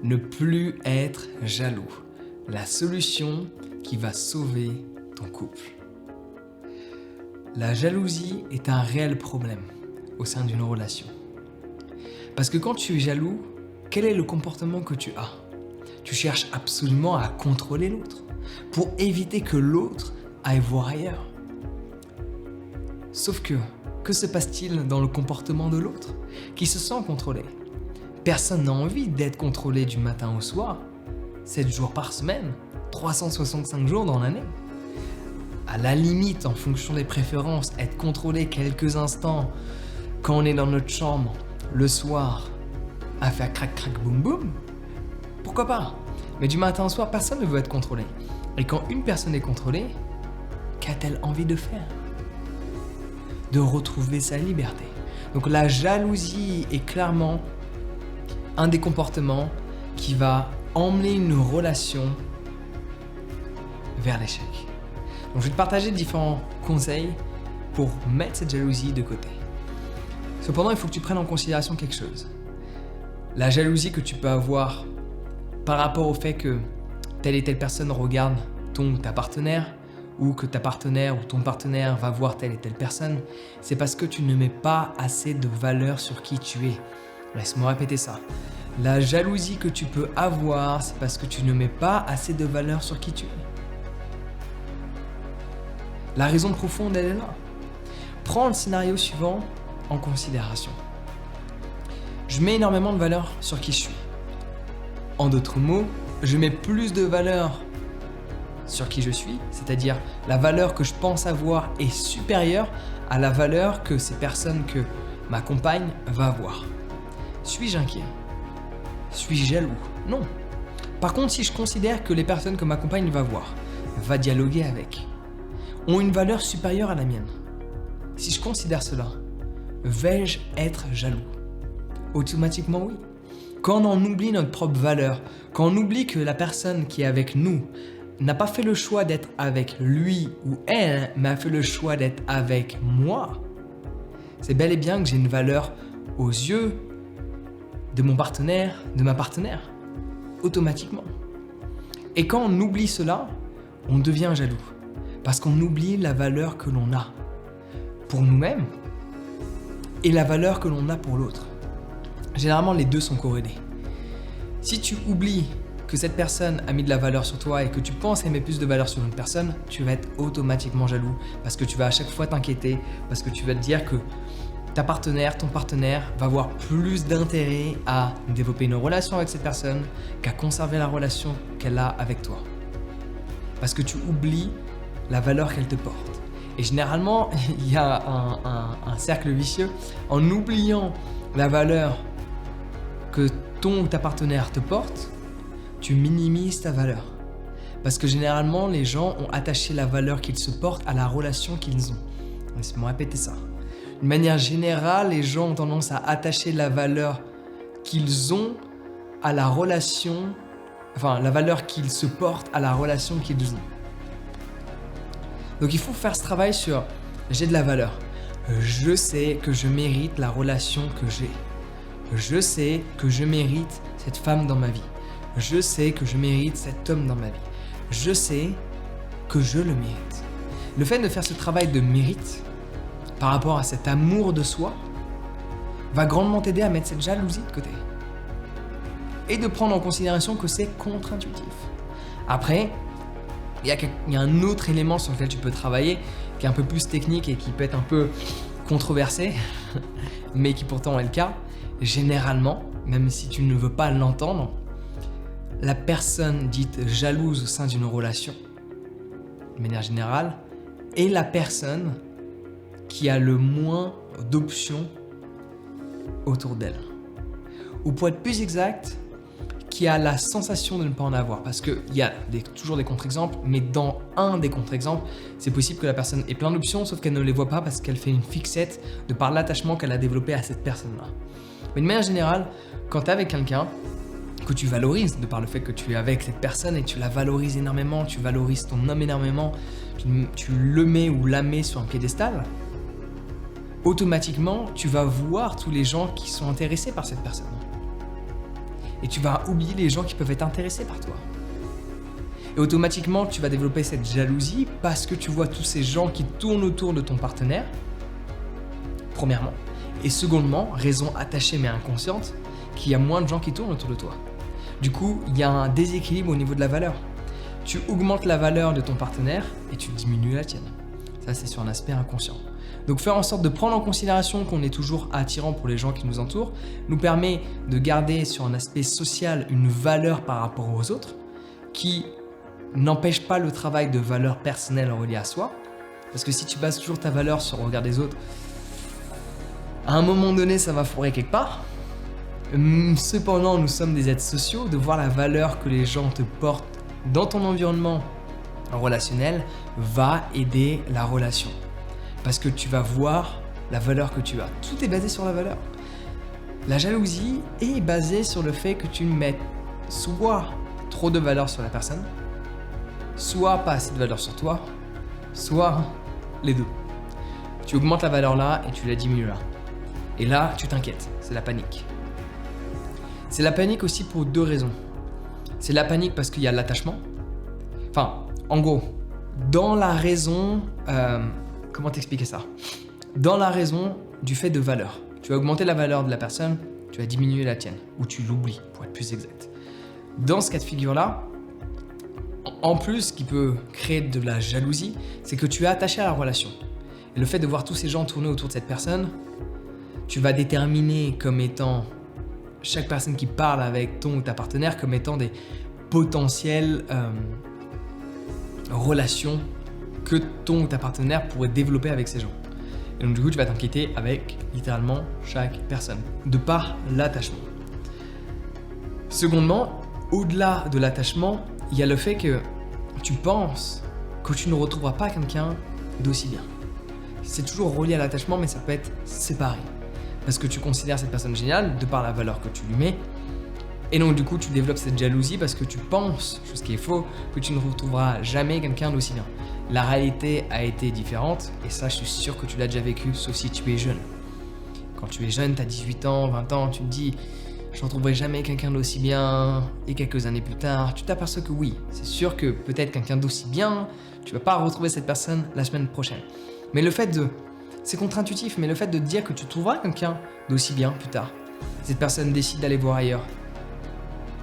Ne plus être jaloux. La solution qui va sauver ton couple. La jalousie est un réel problème au sein d'une relation. Parce que quand tu es jaloux, quel est le comportement que tu as? Tu cherches absolument à contrôler l'autre pour éviter que l'autre aille voir ailleurs. Sauf que se passe-t-il dans le comportement de l'autre qui se sent contrôlé? Personne n'a envie d'être contrôlé du matin au soir, 7 jours par semaine, 365 jours dans l'année. À la limite, en fonction des préférences, être contrôlé quelques instants quand on est dans notre chambre, le soir, à faire crac crac boum boum, pourquoi pas? Mais du matin au soir, personne ne veut être contrôlé. Et quand une personne est contrôlée, qu'a-t-elle envie de faire? De retrouver sa liberté. Donc la jalousie est clairement un des comportements qui va emmener une relation vers l'échec. Donc je vais te partager différents conseils pour mettre cette jalousie de côté. Cependant, il faut que tu prennes en considération quelque chose. La jalousie que tu peux avoir par rapport au fait que telle et telle personne regarde ton ou ta partenaire, ou que ta partenaire ou ton partenaire va voir telle et telle personne, c'est parce que tu ne mets pas assez de valeur sur qui tu es. Laisse-moi répéter ça. La jalousie que tu peux avoir, c'est parce que tu ne mets pas assez de valeur sur qui tu es. La raison profonde, elle est là. Prends le scénario suivant en considération. Je mets énormément de valeur sur qui je suis. En d'autres mots, je mets plus de valeur sur qui je suis, c'est-à-dire la valeur que je pense avoir est supérieure à la valeur que ces personnes que ma compagne va avoir. Suis-je inquiet? Suis-je jaloux? Non. Par contre, si je considère que les personnes que ma compagne va voir, va dialoguer avec, ont une valeur supérieure à la mienne, si je considère cela, vais-je être jaloux? Automatiquement oui. Quand on oublie notre propre valeur, quand on oublie que la personne qui est avec nous n'a pas fait le choix d'être avec lui ou elle, mais a fait le choix d'être avec moi, c'est bel et bien que j'ai une valeur aux yeux de mon partenaire, de ma partenaire, automatiquement. Et quand on oublie cela, on devient jaloux, parce qu'on oublie la valeur que l'on a pour nous-mêmes et la valeur que l'on a pour l'autre. Généralement, les deux sont corrélés. Si tu oublies que cette personne a mis de la valeur sur toi et que tu penses aimer plus de valeur sur une personne, tu vas être automatiquement jaloux parce que tu vas à chaque fois t'inquiéter, parce que tu vas te dire que ta partenaire, ton partenaire va avoir plus d'intérêt à développer une relation avec cette personne qu'à conserver la relation qu'elle a avec toi. Parce que tu oublies la valeur qu'elle te porte. Et généralement, il y a un cercle vicieux. En oubliant la valeur que ton ou ta partenaire te porte, tu minimises ta valeur. Parce que généralement, les gens ont attaché la valeur qu'ils se portent à la relation qu'ils ont. Laisse-moi répéter ça. D'une manière générale, les gens ont tendance à attacher la valeur qu'ils ont à la relation, enfin la valeur qu'ils se portent à la relation qu'ils ont. Donc il faut faire ce travail sur j'ai de la valeur. Je sais que je mérite la relation que j'ai. Je sais que je mérite cette femme dans ma vie. Je sais que je mérite cet homme dans ma vie. Je sais que je le mérite. Le fait de faire ce travail de mérite par rapport à cet amour de soi va grandement t'aider à mettre cette jalousie de côté. Et de prendre en considération que c'est contre-intuitif. Après, il y a un autre élément sur lequel tu peux travailler qui est un peu plus technique et qui peut être un peu controversé, mais qui pourtant est le cas. Généralement, même si tu ne veux pas l'entendre, la personne dite jalouse au sein d'une relation, de manière générale, est la personne qui a le moins d'options autour d'elle. Ou pour être plus exact, qui a la sensation de ne pas en avoir. Parce qu'il y a toujours des contre-exemples, mais dans un des contre-exemples, c'est possible que la personne ait plein d'options, sauf qu'elle ne les voit pas parce qu'elle fait une fixette de par l'attachement qu'elle a développé à cette personne-là. Mais de manière générale, quand tu es avec quelqu'un que tu valorises, de par le fait que tu es avec cette personne et tu la valorises énormément, tu valorises ton homme énormément, tu le mets ou la mets sur un piédestal, automatiquement, tu vas voir tous les gens qui sont intéressés par cette personne. et tu vas oublier les gens qui peuvent être intéressés par toi. Et automatiquement, tu vas développer cette jalousie parce que tu vois tous ces gens qui tournent autour de ton partenaire, premièrement. Et secondement, raison attachée mais inconsciente, qu'il y a moins de gens qui tournent autour de toi. Du coup, il y a un déséquilibre au niveau de la valeur. Tu augmentes la valeur de ton partenaire et tu diminues la tienne. Ça, c'est sur un aspect inconscient. Donc faire en sorte de prendre en considération qu'on est toujours attirant pour les gens qui nous entourent nous permet de garder sur un aspect social une valeur par rapport aux autres qui n'empêche pas le travail de valeur personnelle relié à soi. Parce que si tu bases toujours ta valeur sur le regard des autres, à un moment donné, ça va foirer quelque part. Cependant, nous sommes des êtres sociaux, de voir la valeur que les gens te portent dans ton environnement relationnel va aider la relation. Parce que tu vas voir la valeur que tu as. Tout est basé sur la valeur. La jalousie est basée sur le fait que tu mettes soit trop de valeur sur la personne, soit pas assez de valeur sur toi, soit les deux. Tu augmentes la valeur là et tu la diminues là. Et là, tu t'inquiètes, c'est la panique. C'est la panique aussi pour deux raisons. C'est la panique parce qu'il y a l'attachement. Enfin, en gros, dans la raison... comment t'expliquer ça? Dans la raison du fait de valeur. Tu vas augmenter la valeur de la personne, tu vas diminuer la tienne. Ou tu l'oublies, pour être plus exact. Dans ce cas de figure-là, en plus, ce qui peut créer de la jalousie, c'est que tu es attaché à la relation. Et le fait de voir tous ces gens tourner autour de cette personne, tu vas déterminer comme étant chaque personne qui parle avec ton ou ta partenaire comme étant des potentielles relations que ton ou ta partenaire pourrait développer avec ces gens. Et donc du coup, tu vas t'inquiéter avec littéralement chaque personne, de par l'attachement. Secondement, au-delà de l'attachement, il y a le fait que tu penses que tu ne retrouveras pas quelqu'un d'aussi bien. C'est toujours relié à l'attachement, mais ça peut être séparé. Parce que tu considères cette personne géniale de par la valeur que tu lui mets. Et donc du coup, tu développes cette jalousie parce que tu penses, chose qui est faux, que tu ne retrouveras jamais quelqu'un d'aussi bien. La réalité a été différente, et ça, je suis sûr que tu l'as déjà vécu, sauf si tu es jeune. Quand tu es jeune, tu as 18 ans, 20 ans, tu te dis « je ne retrouverai jamais quelqu'un d'aussi bien », et quelques années plus tard, tu t'aperçois que oui, c'est sûr que peut-être quelqu'un d'aussi bien, tu ne vas pas retrouver cette personne la semaine prochaine. Mais le fait de... C'est contre-intuitif, mais le fait de dire que tu trouveras quelqu'un d'aussi bien plus tard, cette personne décide d'aller voir ailleurs.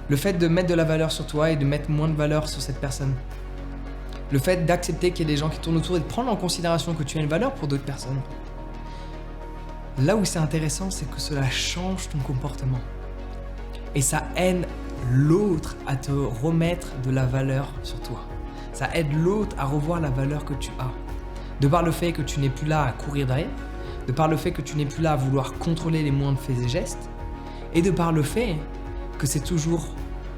Le fait de mettre de la valeur sur toi et de mettre moins de valeur sur cette personne. Le fait d'accepter qu'il y a des gens qui tournent autour et de prendre en considération que tu as une valeur pour d'autres personnes. Là où c'est intéressant, c'est que cela change ton comportement. Et ça aide l'autre à te remettre de la valeur sur toi. Ça aide l'autre à revoir la valeur que tu as. De par le fait que tu n'es plus là à courir derrière, de par le fait que tu n'es plus là à vouloir contrôler les moindres faits et gestes, et de par le fait que c'est toujours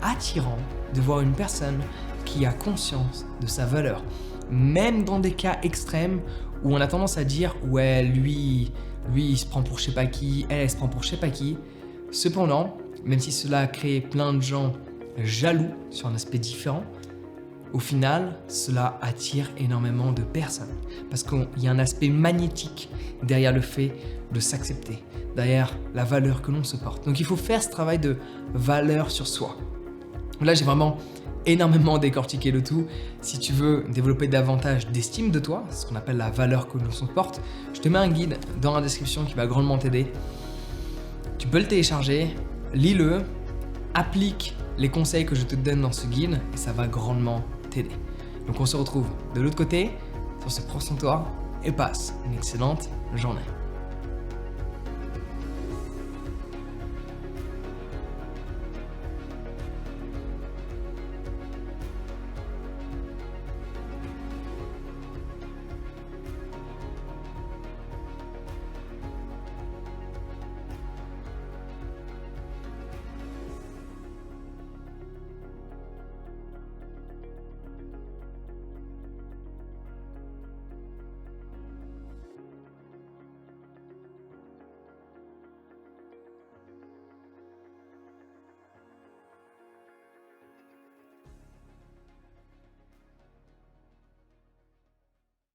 attirant de voir une personne qui a conscience de sa valeur. Même dans des cas extrêmes où on a tendance à dire « ouais, lui il se prend pour je sais pas qui, elle se prend pour je sais pas qui ». Cependant, même si cela a créé plein de gens jaloux sur un aspect différent, au final, cela attire énormément de personnes. Parce qu'il y a un aspect magnétique derrière le fait de s'accepter, derrière la valeur que l'on se porte. Donc il faut faire ce travail de valeur sur soi. Là, j'ai vraiment énormément décortiqué le tout. Si tu veux développer davantage d'estime de toi, c'est ce qu'on appelle la valeur que l'on se porte, je te mets un guide dans la description qui va grandement t'aider. Tu peux le télécharger, lis-le, applique les conseils que je te donne dans ce guide et ça va grandement t'aider. Donc on se retrouve de l'autre côté, sur ce prends soin de toi et passe une excellente journée.